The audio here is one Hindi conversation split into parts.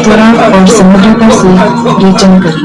त्वरा और समग्रता से रेचन करें।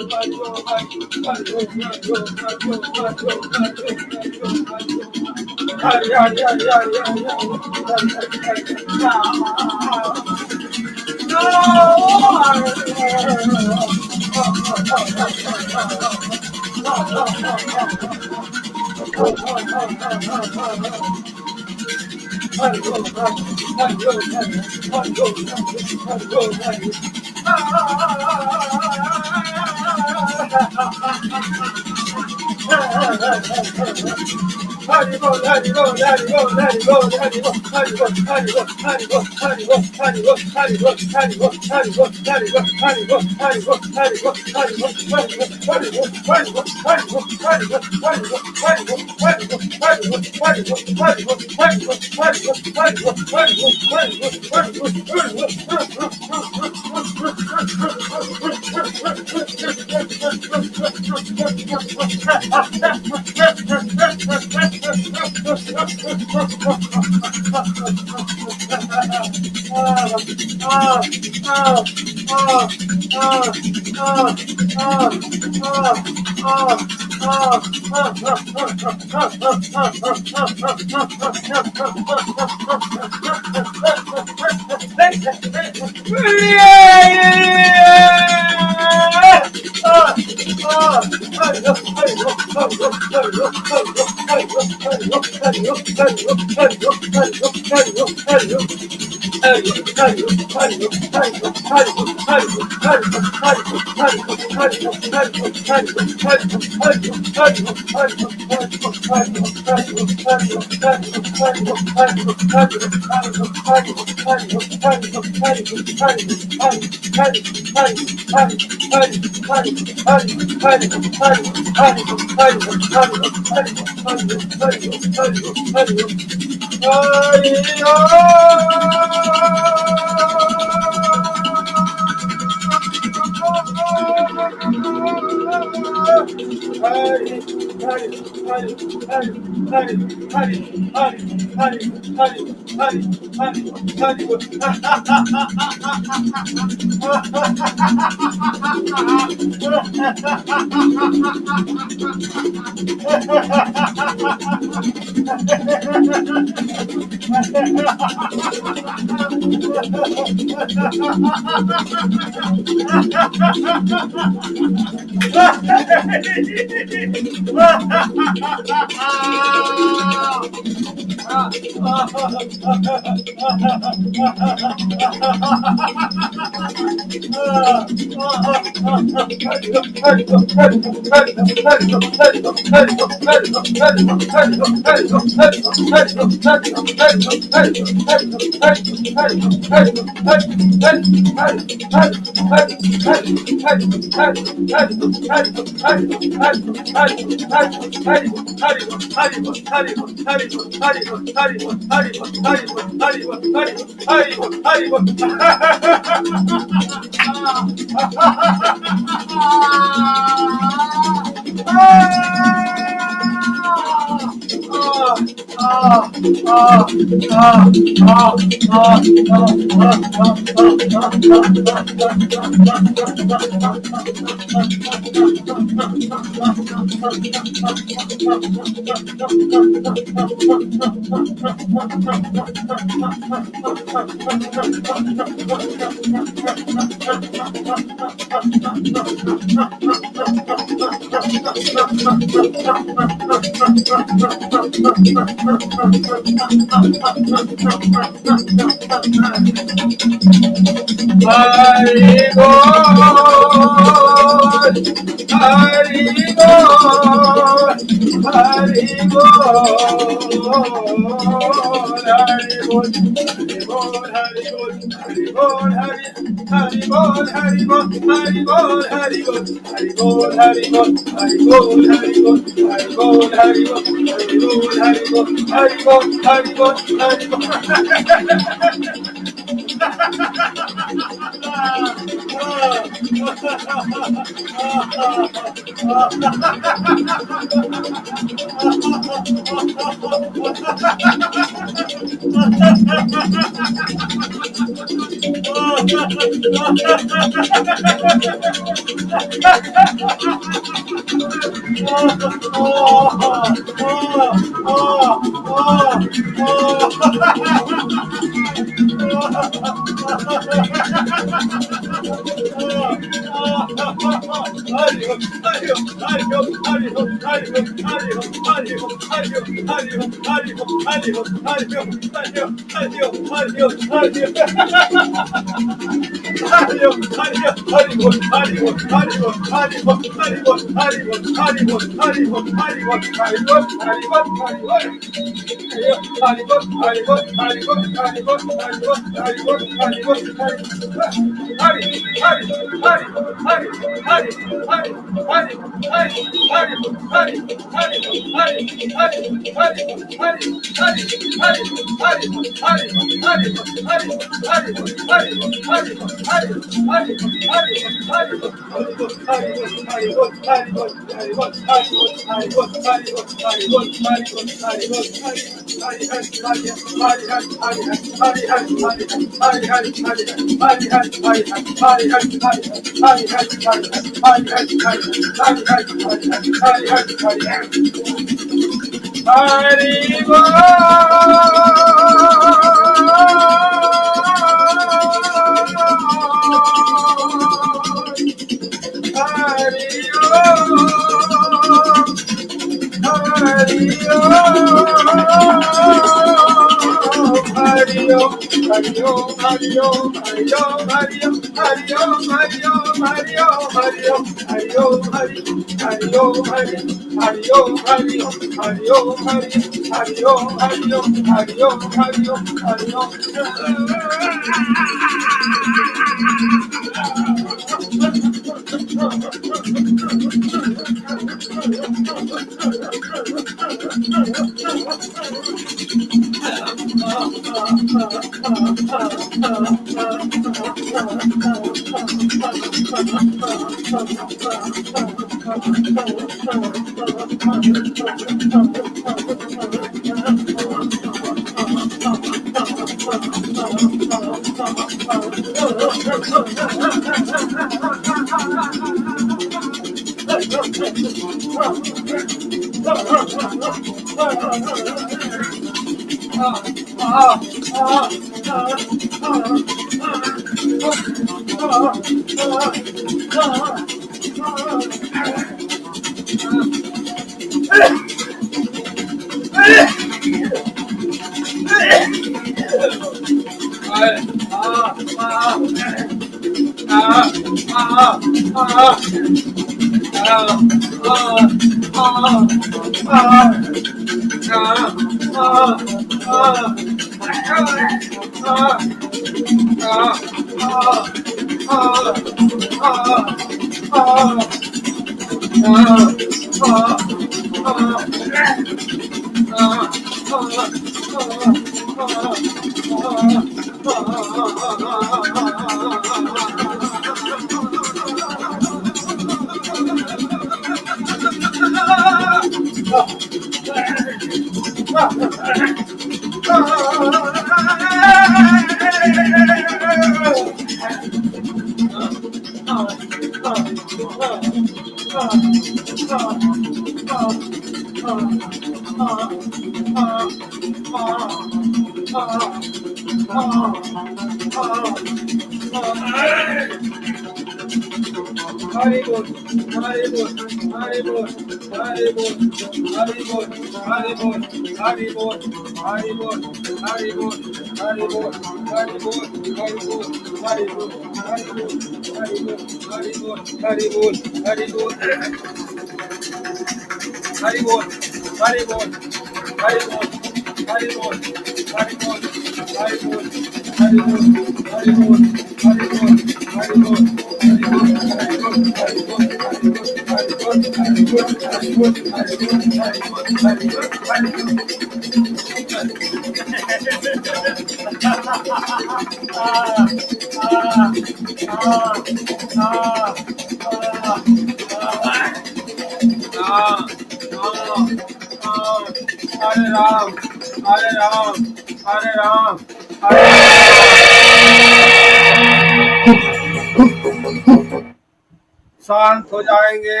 शांत हो जाएंगे,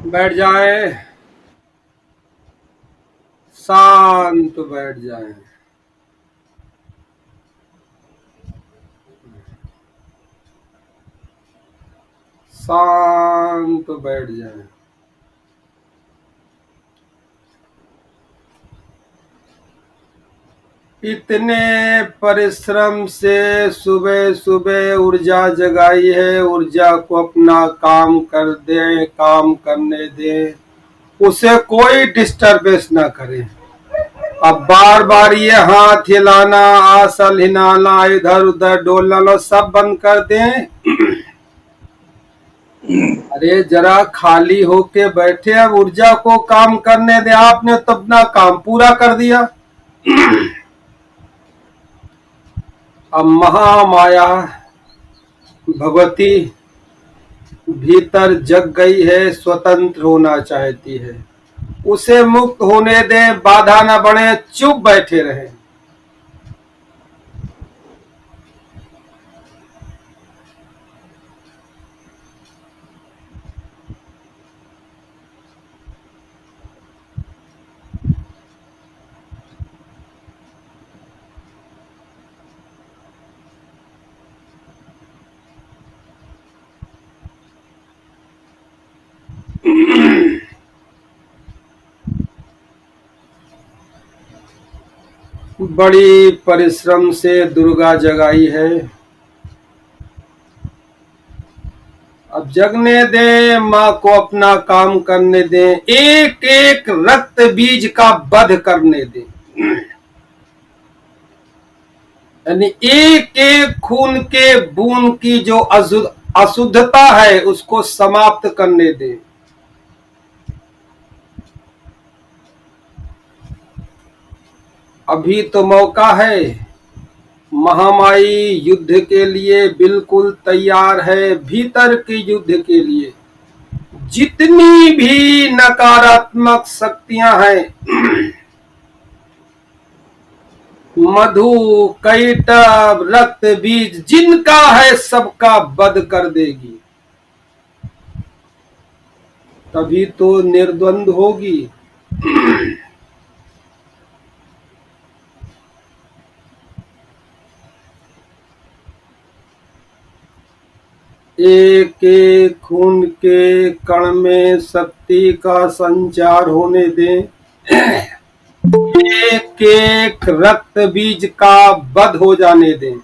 बैठ जाए, शांत बैठ जाए। शांत बैठ जाए। इतने परिश्रम से सुबह सुबह ऊर्जा जगाई है, ऊर्जा को अपना काम कर दे, काम करने दे, उसे कोई डिस्टरबेंस ना करे। अब बार बार ये हाथ हिलाना, आसल हिलाना, इधर उधर डोलना सब बंद कर दें। अरे जरा खाली होके बैठे, अब ऊर्जा को काम करने दे। आपने तो अपना काम पूरा कर दिया। अब महामाया भगवती भीतर जग गई है, स्वतंत्र होना चाहती है, उसे मुक्त होने दे, बाधा न बढ़े, चुप बैठे रहे। बड़ी परिश्रम से दुर्गा जगाई है, अब जगने दे, माँ को अपना काम करने दे, एक एक रक्त बीज का वध करने दे, यानी एक एक खून के बूंद की जो अशुद्धता है उसको समाप्त करने दे। अभी तो मौका है, महामाई युद्ध के लिए बिल्कुल तैयार है, भीतर के युद्ध के लिए। जितनी भी नकारात्मक शक्तियां हैं, मधु, कैटब, रक्त बीज जिनका है सबका वध कर देगी, तभी तो निर्द्वंद होगी। एक एक खून के कण में शक्ति का संचार होने दें, एक एक रक्त बीज का वध हो जाने दें।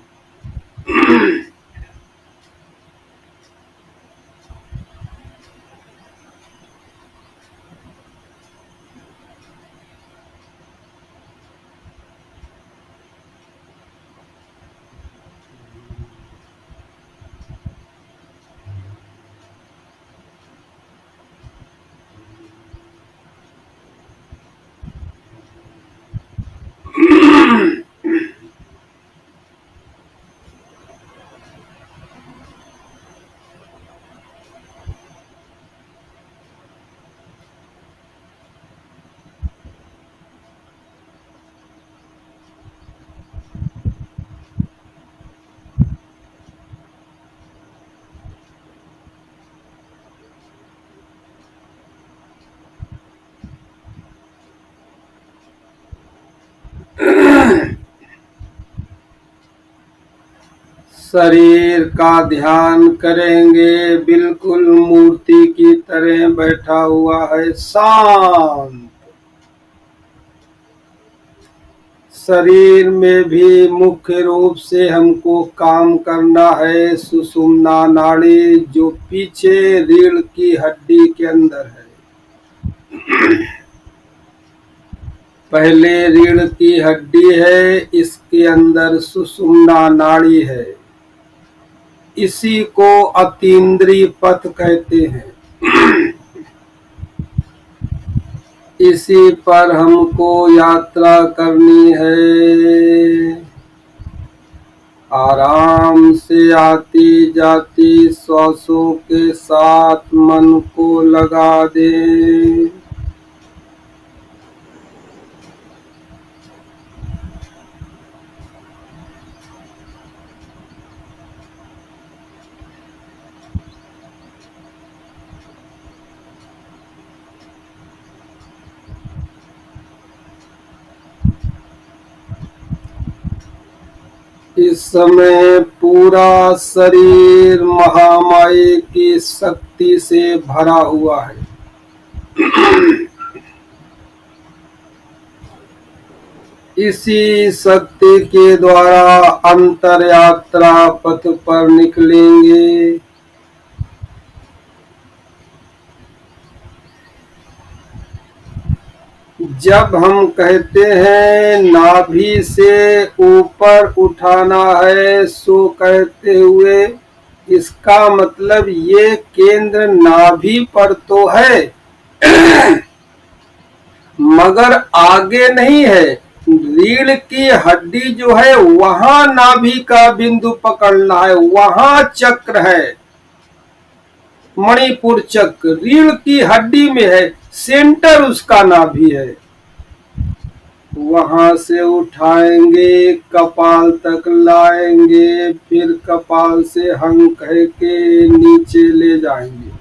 शरीर का ध्यान करेंगे, बिल्कुल मूर्ति की तरह बैठा हुआ है, शांत। शरीर में भी मुख्य रूप से हमको काम करना है सुषुम्ना नाड़ी, जो पीछे रीढ़ की हड्डी के अंदर है। पहले रीढ़ की हड्डी है, इसके अंदर सुषुम्ना नाड़ी है, इसी को अतीन्द्रिय पथ कहते हैं। इसी पर हमको यात्रा करनी है, आराम से आती जाती श्वासों के साथ मन को लगा दे। इस समय पूरा शरीर महामाया माए की शक्ति से भरा हुआ है। इसी शक्ति के द्वारा अंतर यात्रा पथ पर निकलेंगे। जब हम कहते हैं नाभि से ऊपर उठाना है, सो कहते हुए इसका मतलब ये केंद्र नाभि पर तो है मगर आगे नहीं है। रीढ़ की हड्डी जो है वहां नाभि का बिंदु पकड़ना है, वहां चक्र है, मणिपुर चक्र रीढ़ की हड्डी में है, सेंटर उसका नाभि है। वहां से उठाएंगे, कपाल तक लाएंगे, फिर कपाल से हंग कह के नीचे ले जाएंगे।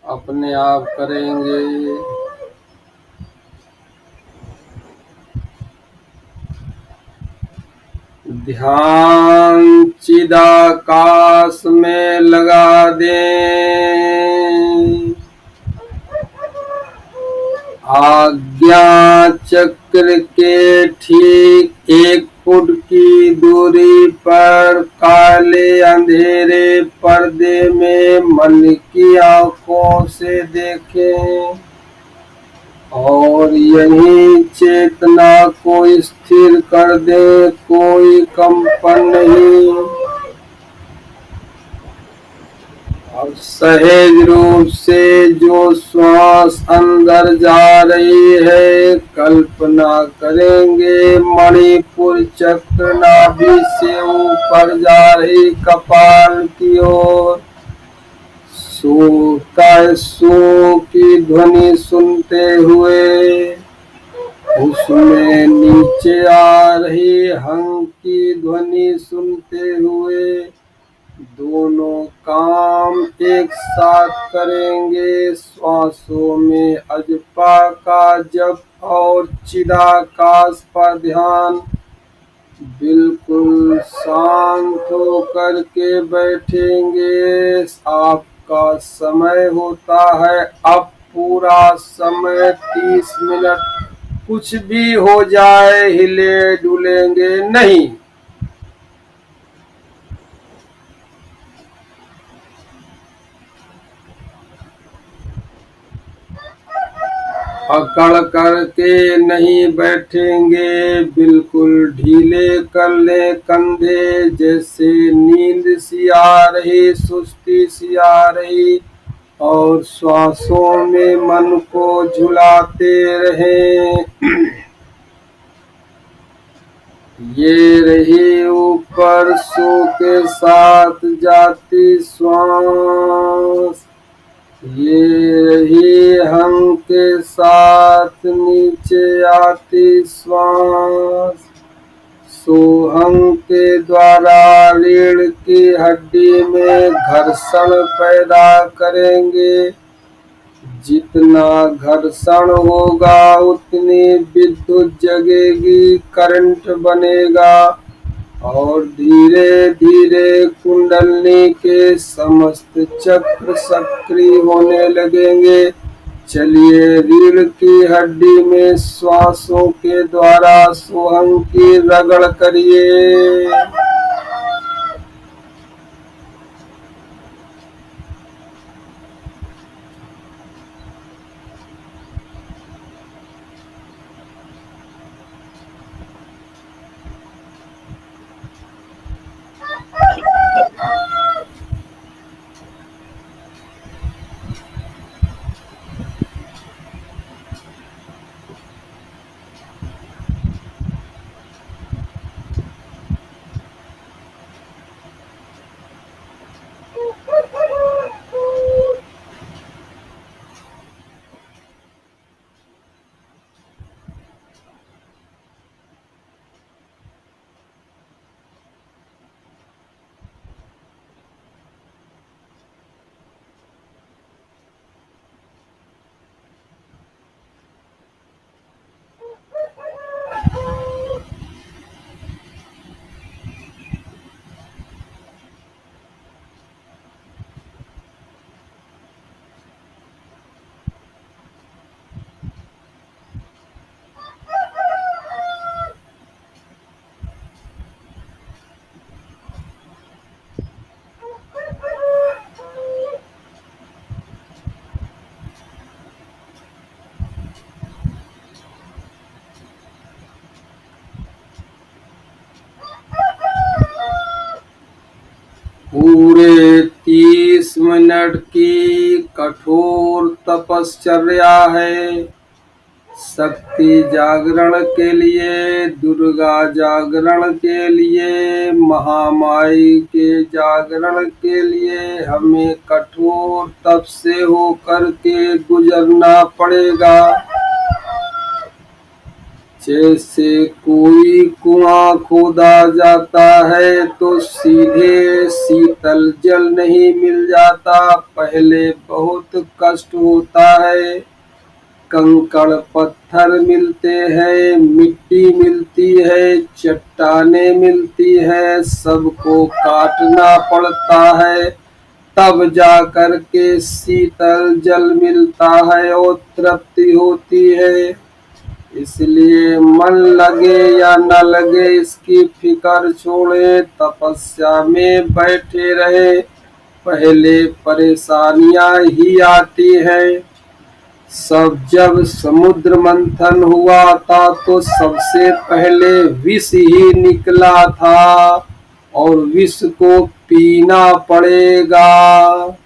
अपने आप करेंगे। ध्यान चिदाकाश में लगा दें। आज्ञा चक्र के ठीक 1 फुट की दूरी पर काले अंधेरे पर्दे में मन की आंखों से देखें और यही चेतना को स्थिर कर दे। कोई कंपन नहीं। और सहज रूप से जो श्वास अंदर जा रही है, कल्पना करेंगे मणिपुर चक्र नाभि से ऊपर जा रही कपाल की ओर। सो की ध्वनि सुनते हुए उसमें नीचे आ रही हंग की ध्वनि सुनते हुए दोनों काम एक साथ करेंगे। श्वासों में अजपा का जप और चिदाकाश पर ध्यान। बिल्कुल शांत होकर के बैठेंगे। आपका समय होता है अब पूरा समय 30 मिनट। कुछ भी हो जाए हिले डुलेंगे नहीं। अकड़ करके नहीं बैठेंगे, बिल्कुल ढीले कर ले कंधे। जैसे नींद सी आ रही, सुस्ती सी आ रही, और श्वासों में मन को झुलाते रहें। ये रही ऊपर सो के साथ जाती श्वास, ये रही हम के साथ नीचे आती श्वास। सोहम के द्वारा रीढ़ की हड्डी में घर्षण पैदा करेंगे। जितना घर्षण होगा उतनी विद्युत जगेगी, करंट बनेगा और धीरे धीरे कुंडलनी के समस्त चक्र सक्रिय होने लगेंगे। चलिए रीढ़ की हड्डी में श्वासों के द्वारा सोहम की रगड़ करिए। पूरे 30 मिनट की कठोर तपश्चर्या है। शक्ति जागरण के लिए, दुर्गा जागरण के लिए, महामाई के जागरण के लिए हमें कठोर तप से होकर के गुजरना पड़ेगा। जैसे कोई कुआं खोदा जाता है तो सीधे शीतल जल नहीं मिल जाता, पहले बहुत कष्ट होता है। कंकड़ पत्थर मिलते हैं, मिट्टी मिलती है, चट्टाने मिलती है, सबको काटना पड़ता है, तब जा कर के शीतल जल मिलता है और तृप्ति होती है। इसलिए मन लगे या न लगे इसकी फिक्र छोड़े, तपस्या में बैठे रहे। पहले परेशानियां ही आती है। जब समुद्र मंथन हुआ था तो सबसे पहले विष ही निकला था और विष को पीना पड़ेगा।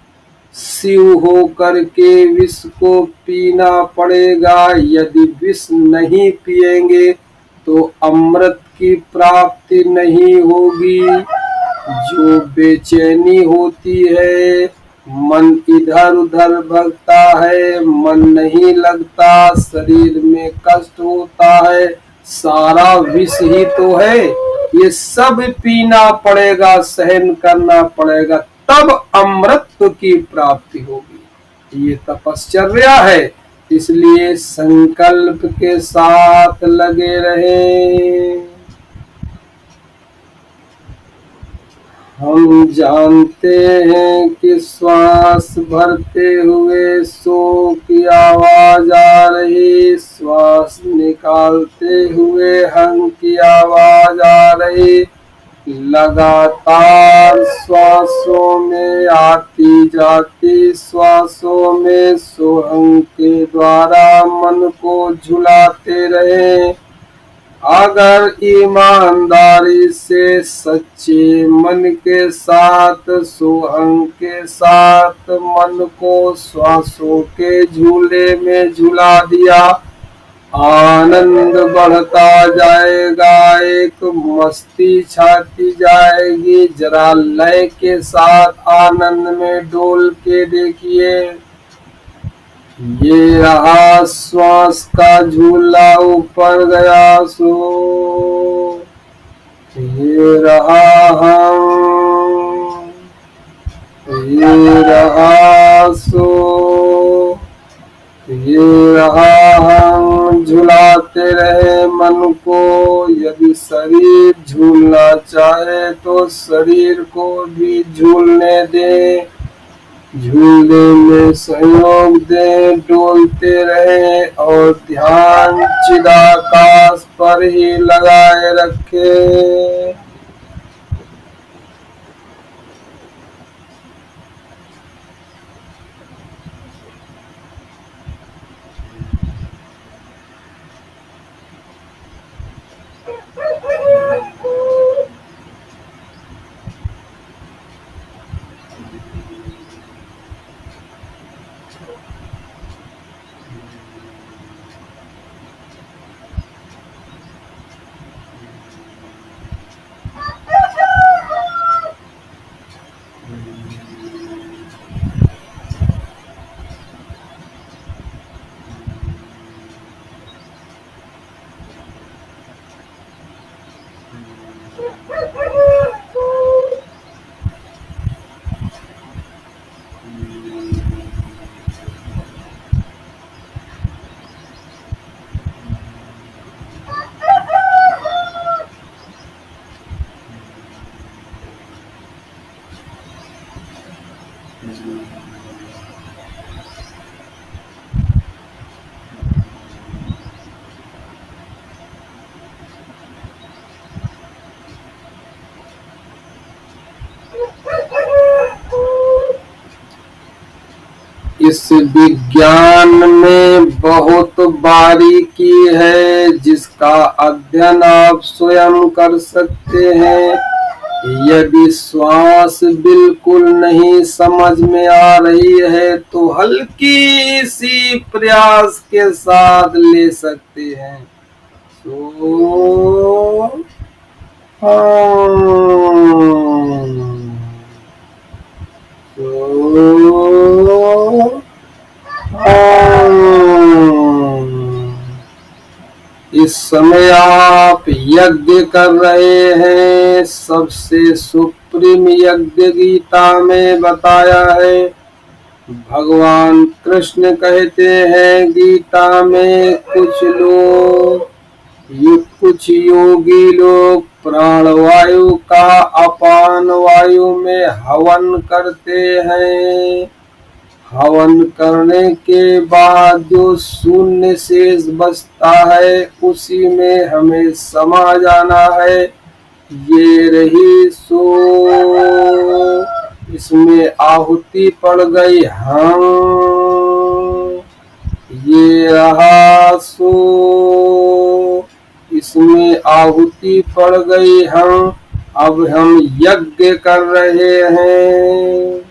शिव हो करके विष को पीना पड़ेगा। यदि विष नहीं पिएंगे तो अमृत की प्राप्ति नहीं होगी। जो बेचैनी होती है, मन इधर उधर भगता है, मन नहीं लगता, शरीर में कष्ट होता है, सारा विष ही तो है। ये सब पीना पड़ेगा, सहन करना पड़ेगा, तब अमृत की प्राप्ति होगी। ये तपश्चर्या है, इसलिए संकल्प के साथ लगे रहें। हम जानते हैं कि श्वास भरते हुए सो की आवाज आ रही, श्वास निकालते हुए हंग की आवाज आ रही। लगातार श्वासों में आती जाती श्वासों में सोहंग के द्वारा मन को झुलाते रहें। अगर ईमानदारी से सच्चे मन के साथ सोहंग के साथ मन को श्वासों के झूले में झुला दिया, आनंद बढ़ता जाएगा, एक मस्ती छाती जाएगी। जरा लय के साथ आनंद में डोल के देखिए। ये रहा श्वास का झूला ऊपर गया सो, ये रहा हम, ये रहा सो, ये रहा हम। झुलाते रहे मन को। यदि शरीर झूलना चाहे तो शरीर को भी झूलने दें, झूले में सहयोग दें, डोलते रहे और ध्यान चिदाकाश पर ही लगाए रखें। इस विज्ञान में बहुत बारीकी है जिसका अध्ययन आप स्वयं कर सकते हैं। यदि श्वास बिल्कुल नहीं समझ में आ रही है तो हल्की सी प्रयास के साथ ले सकते हैं। सो सो इस समय आप यज्ञ कर रहे हैं। सबसे सुप्रीम यज्ञ गीता में बताया है। भगवान कृष्ण कहते हैं गीता में, कुछ योगी लोग प्राणवायु का अपान वायु में हवन करते हैं। हवन करने के बाद जो शून्य शेष बचता है उसी में हमें समा जाना है। ये रही सो इसमें आहुति पड़ गई हम, ये रहा सो इसमें आहुति पड़ गई हम। अब हम यज्ञ कर रहे हैं।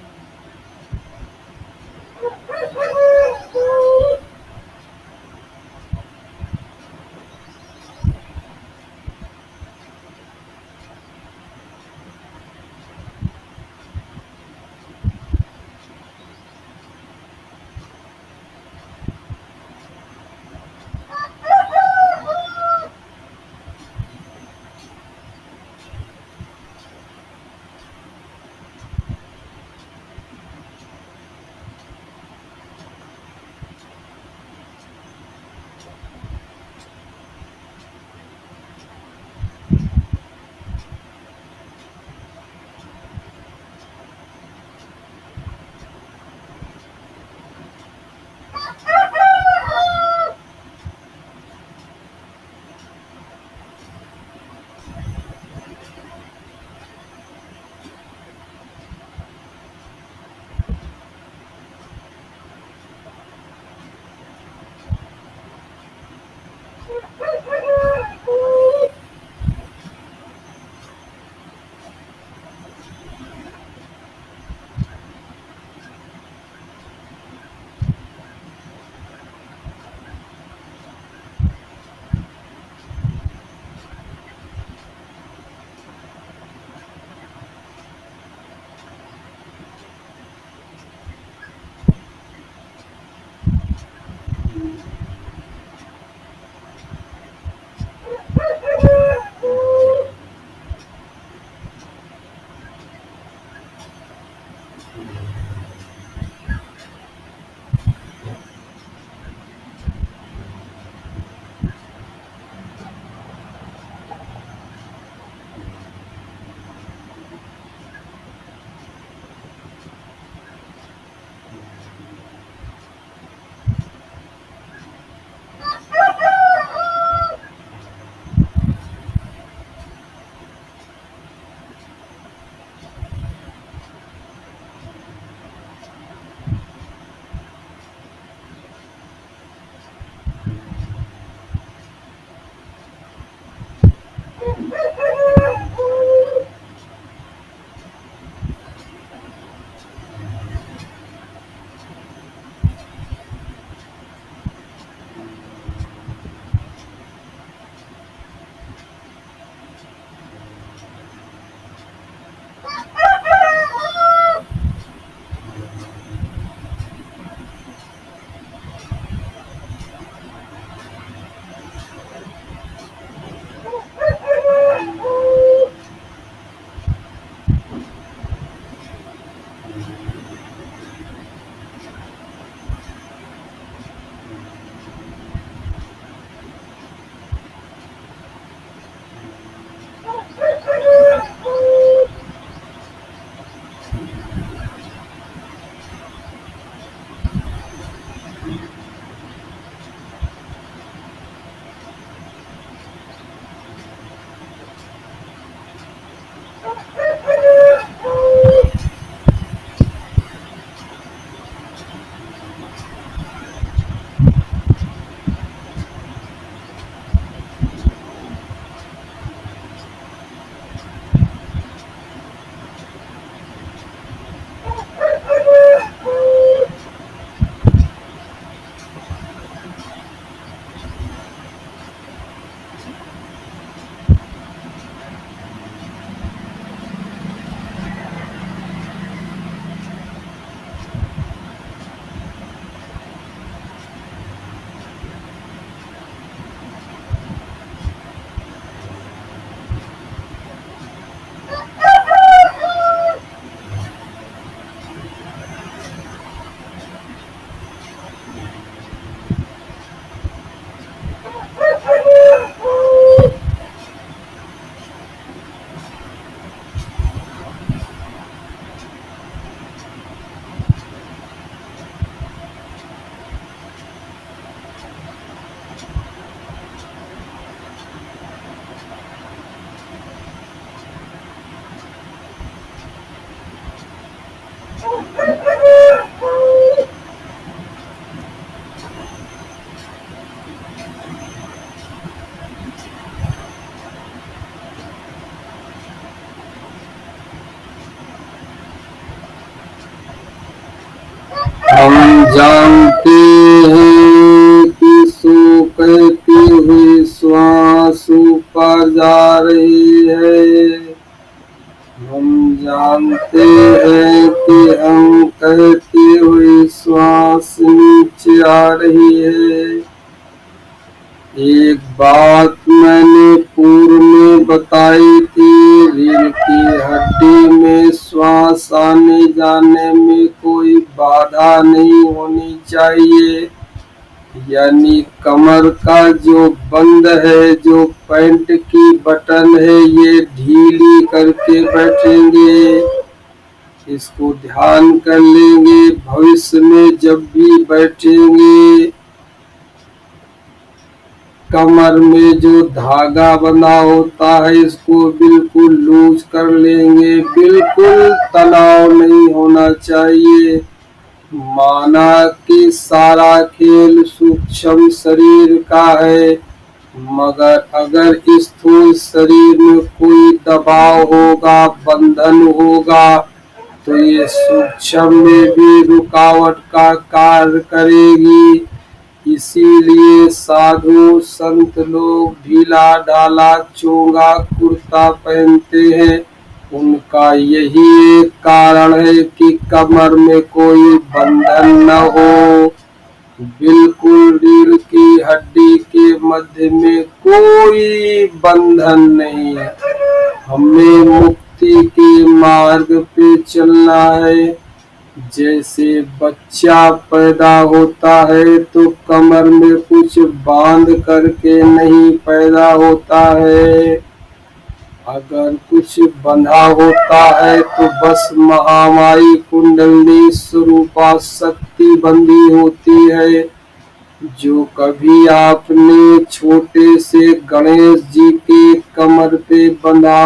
हम जानते हैं कि सो कहती हुई श्वास ऊपर जा रही है। हम जानते हैं कि हम कहती हुई श्वास नीचे आ रही है। एक बात मैंने पूर्व में बताई थी, रीढ़ की हड्डी में श्वास आने जाने में कोई बाधा नहीं होनी चाहिए। यानी कमर का जो बंद है, जो पैंट की बटन है, ये ढीली करके बैठेंगे। इसको ध्यान कर लेंगे। भविष्य में जब भी बैठेंगे, कमर में जो धागा बंधा होता है, इसको बिल्कुल लूज कर लेंगे। बिल्कुल तनाव नहीं होना चाहिए। माना कि सारा खेल सूक्ष्म शरीर का है, मगर अगर स्थूल शरीर में कोई दबाव होगा, बंधन होगा, तो ये सूक्ष्म में भी रुकावट का कार्य करेगी। इसीलिए साधु संत लोग ढीला ढाला चोंगा कुर्ता पहनते हैं। उनका यही एक कारण है कि कमर में कोई बंधन न हो। बिल्कुल रीढ़ की हड्डी के मध्य में कोई बंधन नहीं है। हमें मुक्ति के मार्ग पे चलना है। जैसे बच्चा पैदा होता है तो कमर में कुछ बांध करके नहीं पैदा होता है। अगर कुछ बंधा होता है तो बस महामाई कुंडली स्वरूपा शक्ति बंधी होती है। जो कभी आपने छोटे से गणेश जी के कमर पे बंधा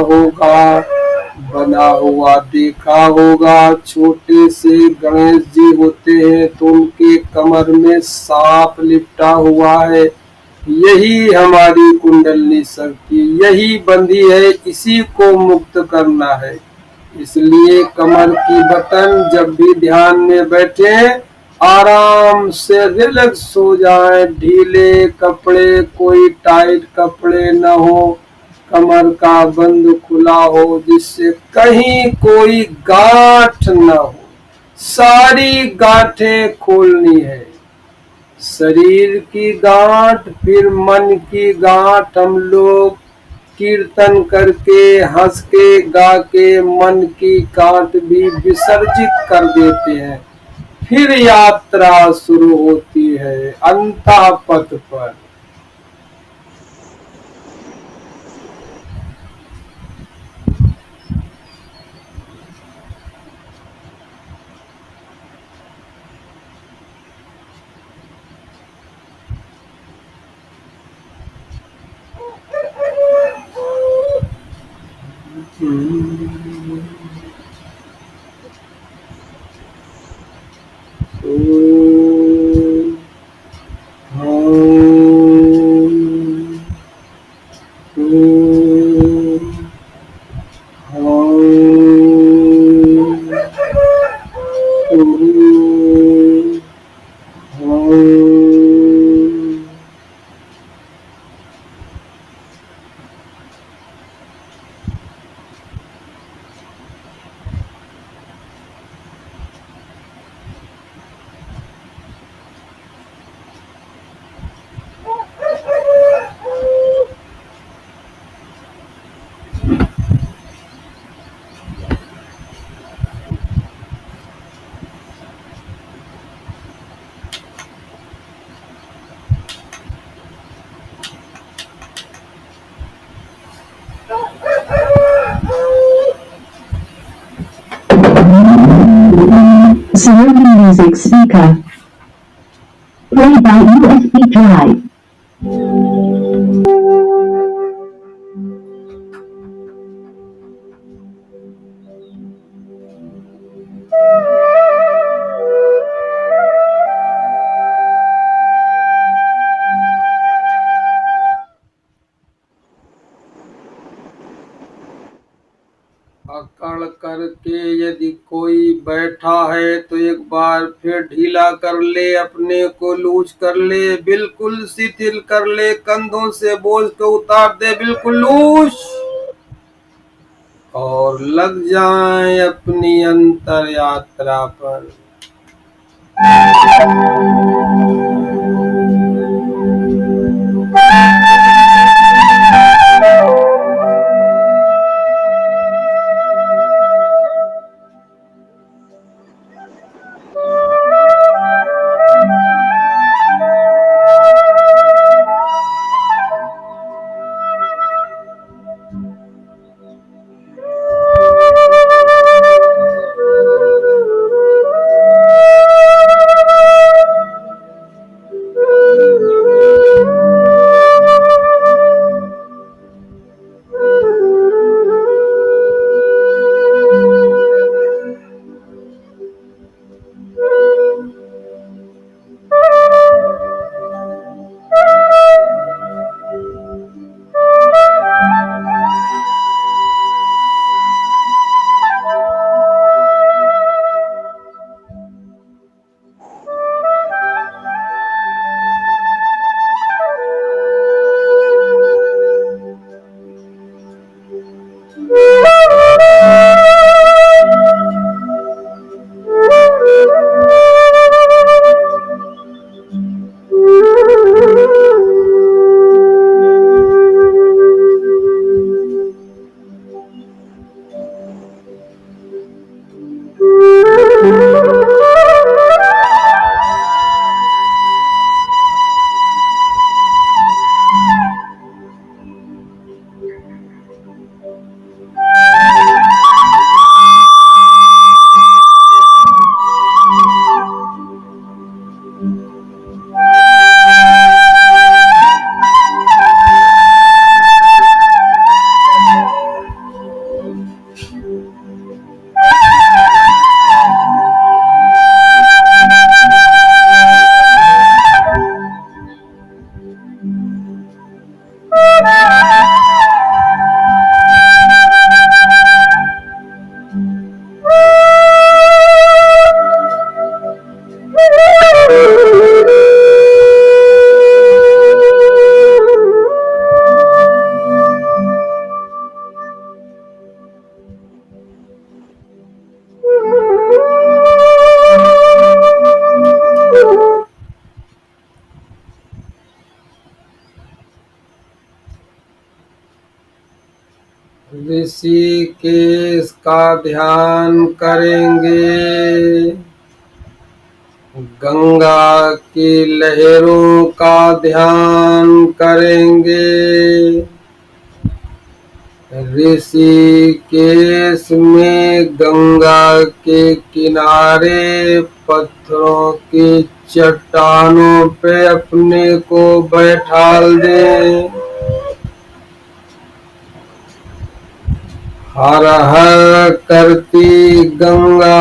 हुआ देखा होगा। छोटे से गणेश जी होते हैं तो उनके कमर में सांप लिपटा हुआ है। यही हमारी कुंडली शक्ति, यही बंधी है, इसी को मुक्त करना है। इसलिए कमर की बटन जब भी ध्यान में बैठे, आराम से रिलैक्स हो जाए। ढीले कपड़े, कोई टाइट कपड़े न हो, कमर का बंद खुला हो, जिससे कहीं कोई गांठ न हो। सारी गांठें खोलनी है। शरीर की गांठ, फिर मन की गांठ हम लोग कीर्तन करके, हंस के, गा के मन की गांठ भी विसर्जित कर देते हैं। फिर यात्रा शुरू होती है अंतः पथ पर। Sony Music Speaker. Play by USB drive. बैठा है तो एक बार फिर ढीला कर ले, अपने को लूज कर ले, बिल्कुल शिथिल कर ले, कंधों से बोझ को उतार दे बिल्कुल लूज, और लग जाएं अपनी अंतर यात्रा पर। ऋषिकेश का ध्यान करेंगे, गंगा की लहरों का ध्यान करेंगे, ऋषिकेश में गंगा के किनारे पत्थरों की चट्टानों पे अपने को बैठाल दें। हर हर करती गंगा,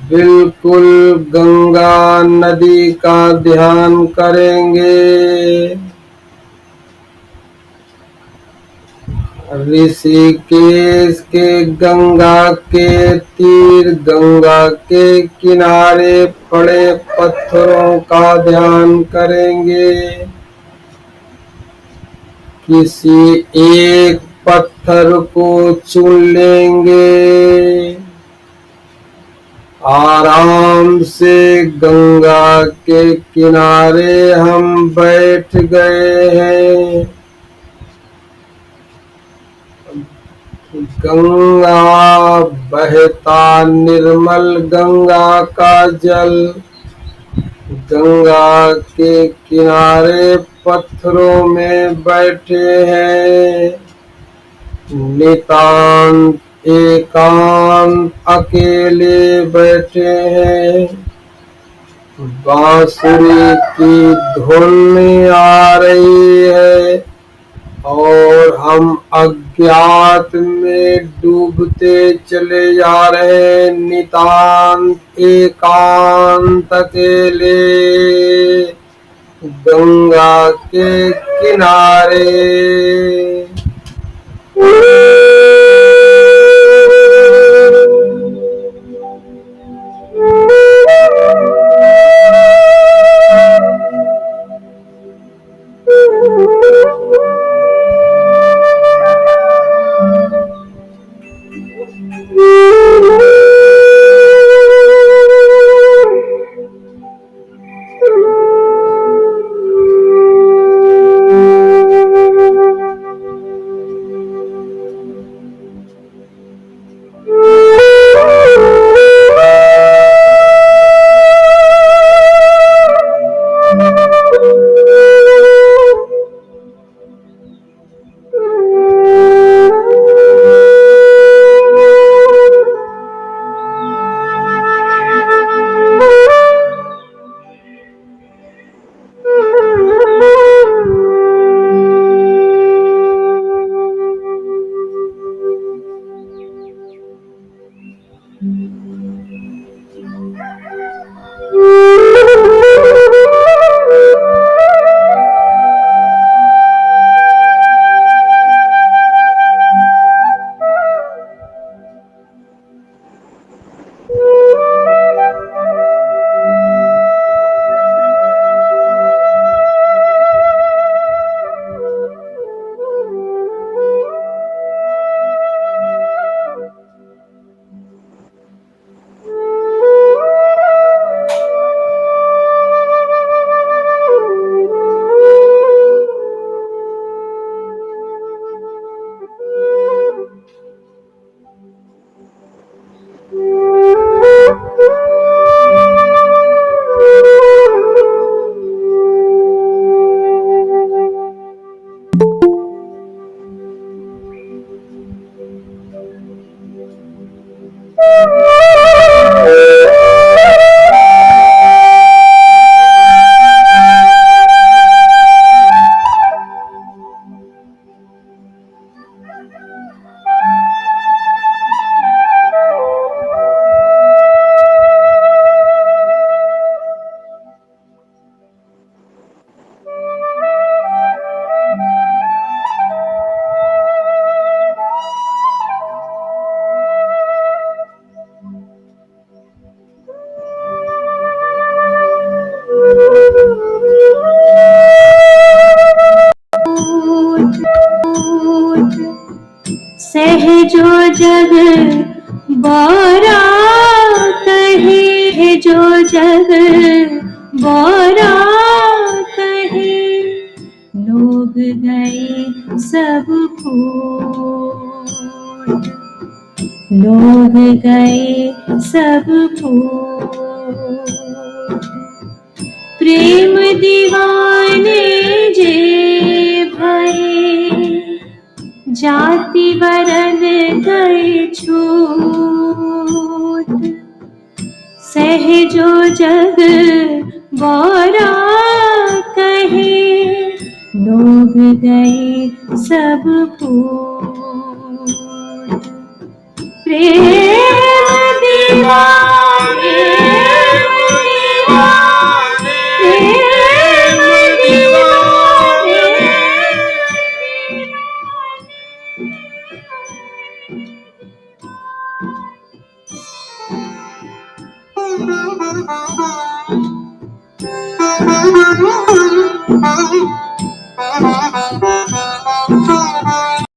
बिल्कुल गंगा नदी का ध्यान करेंगे, ऋषिकेश के गंगा के तीर, गंगा के किनारे पड़े पत्थरों का ध्यान करेंगे। किसी एक पत्थर को चुन लेंगे, आराम से गंगा के किनारे हम बैठ गए हैं। गंगा बहता निर्मल गंगा का जल, गंगा के किनारे पत्थरों में बैठे हैं, नितांत एकांत अकेले बैठे हैं। बांसुरी की धुन आ रही है और हम अज्ञात में डूबते चले जा रहे हैं, नितांत एकांत अकेले गंगा के किनारे। सहजो जग बोरा कहे, है जो जग बोरा कहे, लोग गए सब फूट, लोग गए सब फूट, प्रेम दीवाने जे भये, जाति वरन गए छूट, सहजो जग बोरा कहे, लोग गए सब फूट, प्रेम दीवाने,